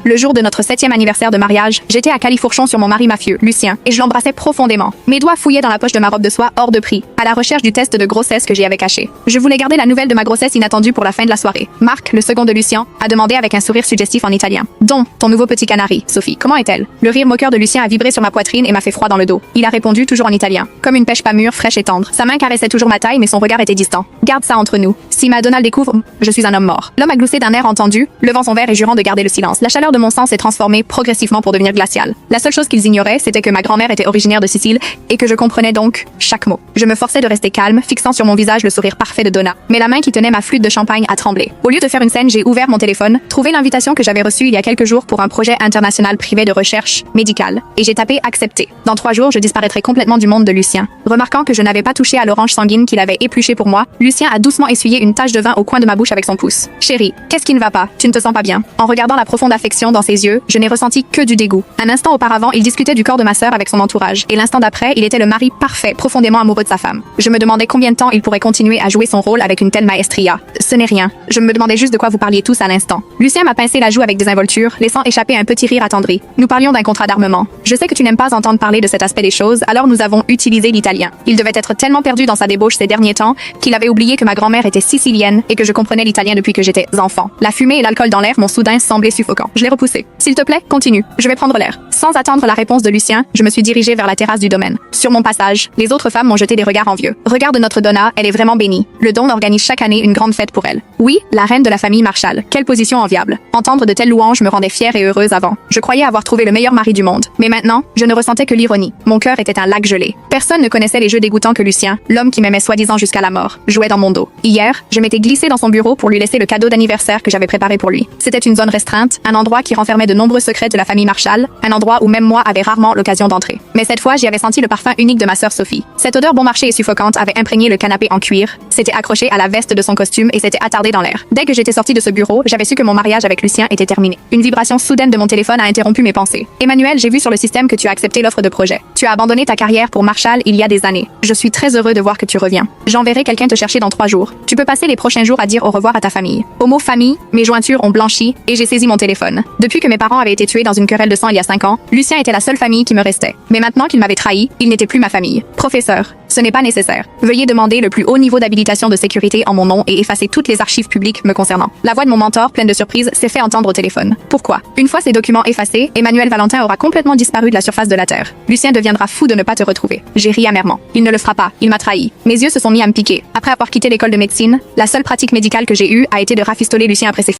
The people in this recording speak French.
Le jour de notre 7e anniversaire de mariage, j'étais à califourchon sur mon mari mafieux, Lucien, et je l'embrassais profondément. Mes doigts fouillaient dans la poche de ma robe de soie hors de prix, à la recherche du test de grossesse que j'y avais caché. Je voulais garder la nouvelle de ma grossesse inattendue pour la fin de la soirée. Marc, le second de Lucien, a demandé avec un sourire suggestif en italien. Donc, ton nouveau petit canari, Sophie, comment est-elle? Le rire moqueur de Lucien a vibré sur ma poitrine et m'a fait froid dans le dos. Il a répondu toujours en italien, comme une pêche pas mûre, fraîche et tendre. Sa main caressait toujours ma taille, mais son regard était distant. Garde ça entre nous. Si Madonna le découvre, je suis un homme mort. L'homme a gloussé d'un air entendu, levant son verre et jurant de garder le silence. La chaleur de mon sang s'est transformée progressivement pour devenir glaciale. La seule chose qu'ils ignoraient, c'était que ma grand-mère était originaire de Sicile et que je comprenais donc chaque mot. Je me forçais de rester calme, fixant sur mon visage le sourire parfait de Donna. Mais la main qui tenait ma flûte de champagne a tremblé. Au lieu de faire une scène, j'ai ouvert mon téléphone, trouvé l'invitation que j'avais reçue il y a quelques jours pour un projet international privé de recherche médicale, et j'ai tapé accepter. Dans 3 jours, je disparaîtrai complètement du monde de Lucien. Remarquant que je n'avais pas touché à l'orange sanguine qu'il avait épluché pour moi, Lucien a doucement essuyé une tache de vin au coin de ma bouche avec son pouce. Chérie, qu'est-ce qui ne va pas? Tu ne te sens pas bien? En regardant la profonde affection dans ses yeux, je n'ai ressenti que du dégoût. Un instant auparavant, il discutait du corps de ma sœur avec son entourage, et l'instant d'après, il était le mari parfait, profondément amoureux de sa femme. Je me demandais combien de temps il pourrait continuer à jouer son rôle avec une telle maestria. Ce n'est rien. Je me demandais juste de quoi vous parliez tous à l'instant. Lucien m'a pincé la joue avec désinvolture, laissant échapper un petit rire attendri. Nous parlions d'un contrat d'armement. Je sais que tu n'aimes pas entendre parler de cet aspect des choses, alors nous avons utilisé l'italien. Il devait être tellement perdu dans sa débauche ces derniers temps qu'il avait oublié que ma grand-mère était sicilienne et que je comprenais l'italien depuis que j'étais enfant. La fumée et l'alcool dans l'air m'ont soudain semblé suffocants. Je l'ai repoussé. S'il te plaît, continue. Je vais prendre l'air. Sans attendre la réponse de Lucien, je me suis dirigée vers la terrasse du domaine. Sur mon passage, les autres femmes m'ont jeté des regards envieux. Regarde notre Donna, elle est vraiment bénie. Le Don organise chaque année une grande fête pour elle. Oui, la reine de la famille Marshall. Quelle position enviable. Entendre de telles louanges me rendait fière et heureuse avant. Je croyais avoir trouvé le meilleur mari du monde. Mais maintenant, je ne ressentais que l'ironie. Mon cœur était un lac gelé. Personne ne connaissait les jeux dégoûtants que Lucien, l'homme qui m'aimait soi-disant jusqu'à la mort, jouait dans mon dos. Hier, je m'étais glissée dans son bureau pour lui laisser le cadeau d'anniversaire que j'avais préparé pour lui. C'était une zone restreinte, un endroit qui renfermait de nombreux secrets de la famille Marshall, un endroit où même moi avait rarement l'occasion d'entrer. Mais cette fois, j'y avais senti le parfum unique de ma sœur Sophie. Cette odeur bon marché et suffocante avait imprégné le canapé en cuir, s'était accroché à la veste de son costume et s'était attardé dans l'air. Dès que j'étais sortie de ce bureau, j'avais su que mon mariage avec Lucien était terminé. Une vibration soudaine de mon téléphone a interrompu mes pensées. Emmanuel, j'ai vu sur le système que tu as accepté l'offre de projet. Tu as abandonné ta carrière pour Marshall il y a des années. Je suis très heureux de voir que tu reviens. J'enverrai quelqu'un te chercher dans 3 jours. Tu peux passer les prochains jours à dire au revoir à ta famille. Au mot famille, mes jointures ont blanchi et j'ai saisi mon téléphone. Depuis que mes parents avaient été tués dans une querelle de sang il y a 5 ans, Lucien était la seule famille qui me restait. Mais maintenant qu'il m'avait trahi, il n'était plus ma famille. Professeur, ce n'est pas nécessaire. Veuillez demander le plus haut niveau d'habilitation de sécurité en mon nom et effacer toutes les archives publiques me concernant. La voix de mon mentor, pleine de surprise, s'est fait entendre au téléphone. Pourquoi? Une fois ces documents effacés, Emmanuel Valentin aura complètement disparu de la surface de la Terre. Lucien deviendra fou de ne pas te retrouver. J'ai ri amèrement. Il ne le fera pas. Il m'a trahi. Mes yeux se sont mis à me piquer. Après avoir quitté l'école de médecine, la seule pratique médicale que j'ai eue a été de rafistoler Lucien après ses